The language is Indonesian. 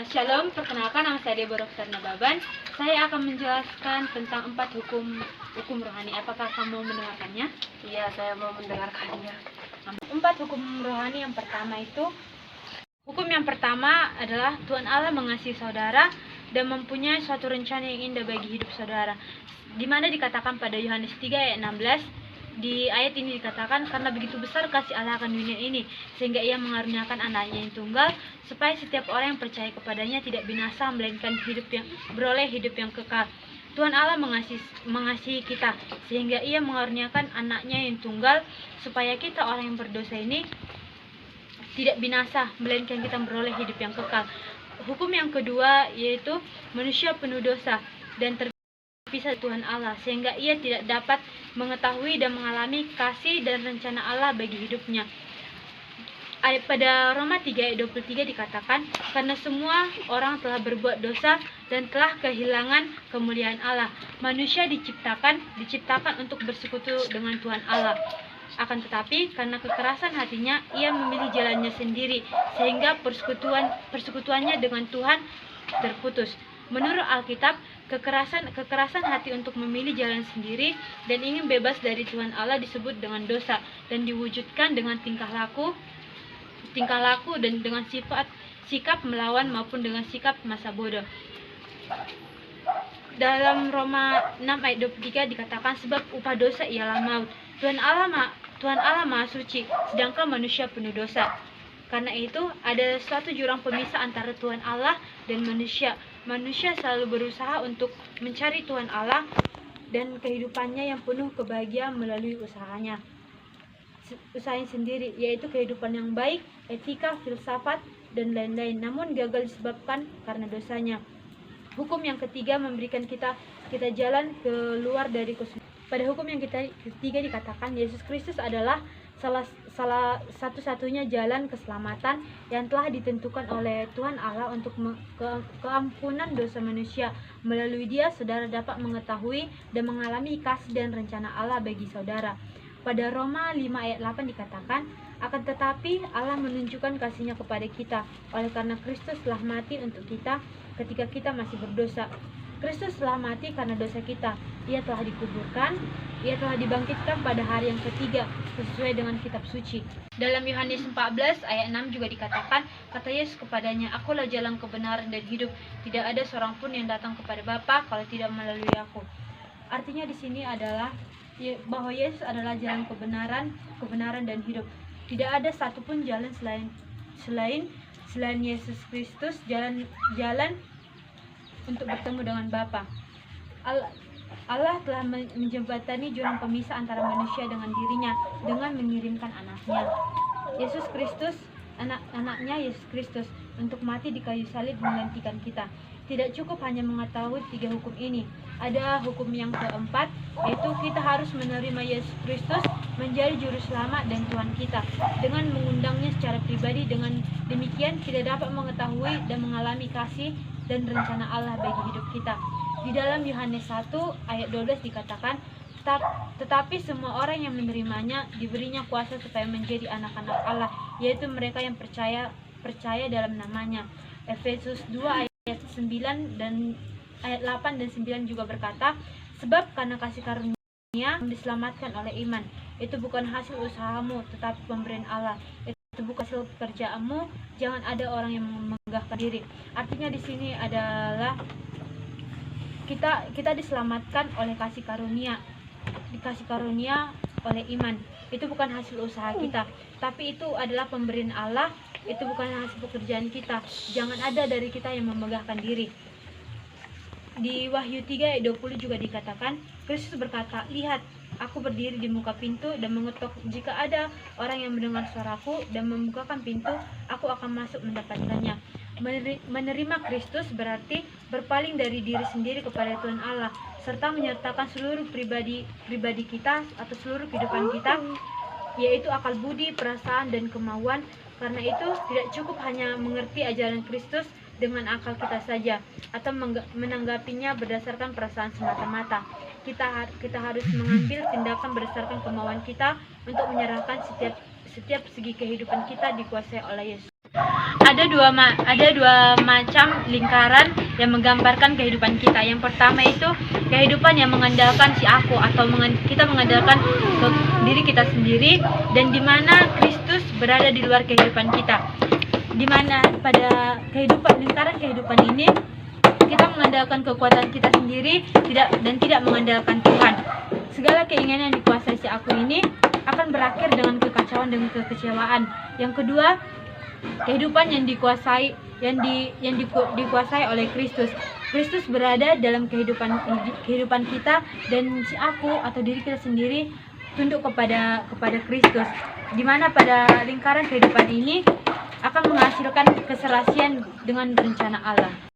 Shalom, perkenalkan nama saya Deborah Nababan. Saya akan menjelaskan tentang 4 hukum rohani. Apakah kamu mau mendengarkannya? Iya, saya mau mendengarkannya. 4 hukum rohani yang pertama itu, hukum yang pertama adalah Tuhan Allah mengasihi saudara dan mempunyai suatu rencana yang indah bagi hidup saudara. Di mana dikatakan pada Yohanes 3 ayat 16, di ayat ini dikatakan, karena begitu besar kasih Allah akan dunia ini, sehingga ia mengaruniakan anaknya yang tunggal, supaya setiap orang yang percaya kepadanya tidak binasa, melainkan beroleh hidup yang kekal. Tuhan Allah mengasihi kita, sehingga ia mengaruniakan anaknya yang tunggal, supaya kita orang yang berdosa ini tidak binasa, melainkan kita beroleh hidup yang kekal. Hukum yang kedua yaitu manusia penuh dosa dan terpisah Tuhan Allah, sehingga ia tidak dapat mengetahui dan mengalami kasih dan rencana Allah bagi hidupnya. Pada Roma 3 ayat 23 dikatakan, karena semua orang telah berbuat dosa dan telah kehilangan kemuliaan Allah. Manusia diciptakan untuk bersekutu dengan Tuhan Allah. Akan tetapi karena kekerasan hatinya, ia memilih jalannya sendiri, sehingga persekutuannya dengan Tuhan terputus. Menurut Alkitab, kekerasan hati untuk memilih jalan sendiri dan ingin bebas dari Tuhan Allah disebut dengan dosa, dan diwujudkan dengan tingkah laku dan dengan sikap melawan maupun dengan sikap masa bodoh. Dalam Roma 6 ayat 23 dikatakan, sebab upah dosa ialah maut. Tuhan Allah Maha Suci, sedangkan manusia penuh dosa. Karena itu ada suatu jurang pemisah antara Tuhan Allah dan manusia. Manusia selalu berusaha untuk mencari Tuhan Allah dan kehidupannya yang penuh kebahagiaan melalui usahanya sendiri, yaitu kehidupan yang baik, etika, filsafat, dan lain-lain. Namun gagal disebabkan karena dosanya. Hukum yang ketiga memberikan kita jalan keluar dari kesulitan. Pada hukum yang ketiga dikatakan, Yesus Kristus adalah salah satu-satunya jalan keselamatan yang telah ditentukan oleh Tuhan Allah untuk keampunan dosa manusia. Melalui Dia, saudara dapat mengetahui dan mengalami kasih dan rencana Allah bagi saudara. Pada Roma 5 ayat 8 dikatakan, akan tetapi Allah menunjukkan kasih-Nya kepada kita oleh karena Kristus telah mati untuk kita ketika kita masih berdosa. Kristus telah mati karena dosa kita. Ia telah dikuburkan, ia telah dibangkitkan pada hari yang ketiga sesuai dengan kitab suci. Dalam Yohanes 14 ayat 6 juga dikatakan, kata Yesus kepadanya, akulah jalan kebenaran dan hidup. Tidak ada seorang pun yang datang kepada Bapa kalau tidak melalui aku. Artinya di sini adalah bahwa Yesus adalah jalan kebenaran dan hidup. Tidak ada satupun jalan selain Yesus Kristus, jalan untuk bertemu dengan Bapa. Allah telah menjembatani jurang pemisah antara manusia dengan dirinya dengan mengirimkan anaknya Yesus Kristus, anaknya Yesus Kristus untuk mati di kayu salib menggantikan kita. Tidak cukup hanya mengetahui 3 hukum ini. Ada hukum yang keempat, yaitu kita harus menerima Yesus Kristus menjadi juru selamat dan Tuhan kita dengan mengundangnya secara pribadi. Dengan demikian kita dapat mengetahui dan mengalami kasih dan rencana Allah bagi hidup kita. Di dalam Yohanes 1 ayat 12 dikatakan, tetapi semua orang yang menerimanya diberinya kuasa supaya menjadi anak-anak Allah, yaitu mereka yang percaya dalam namanya. Efesus 2 ayat 9 dan ayat 8 dan 9 juga berkata, sebab karena kasih karunia diselamatkan oleh iman. Itu bukan hasil usahamu, tetapi pemberian Allah. Itu bukan hasil pekerjaanmu, jangan ada orang yang memegahkan diri. Artinya di sini adalah kita diselamatkan oleh kasih karunia oleh iman. Itu bukan hasil usaha kita, tapi itu adalah pemberian Allah. Itu bukan hasil pekerjaan kita. Jangan ada dari kita yang memegahkan diri. Di Wahyu 3 ayat 20 juga dikatakan, Kristus berkata, lihat, aku berdiri di muka pintu dan mengetuk. Jika ada orang yang mendengar suaraku dan membukakan pintu, aku akan masuk mendapatkannya. Menerima Kristus berarti berpaling dari diri sendiri kepada Tuhan Allah, serta menyertakan seluruh pribadi kita atau seluruh kehidupan kita, yaitu akal budi, perasaan, dan kemauan. Karena itu tidak cukup hanya mengerti ajaran Kristus dengan akal kita saja atau menanggapinya berdasarkan perasaan semata-mata. Kita harus mengambil tindakan berdasarkan kemauan kita untuk menyerahkan setiap segi kehidupan kita dikuasai oleh Yesus. Ada dua macam lingkaran yang menggambarkan kehidupan kita. Yang pertama itu kehidupan yang mengandalkan si aku, atau kita mengandalkan diri kita sendiri, dan di mana Kristus berada di luar kehidupan kita. Di mana pada lingkaran kehidupan ini kita mengandalkan kekuatan kita sendiri dan tidak mengandalkan Tuhan. Segala keinginan yang dikuasai si aku ini akan berakhir dengan kekacauan dan kekecewaan. Yang kedua, kehidupan yang dikuasai oleh Kristus. Kristus berada dalam kehidupan kita, dan si aku atau diri kita sendiri tunduk kepada Kristus. Di mana pada lingkaran kehidupan ini akan menghasilkan keserasian dengan rencana Allah.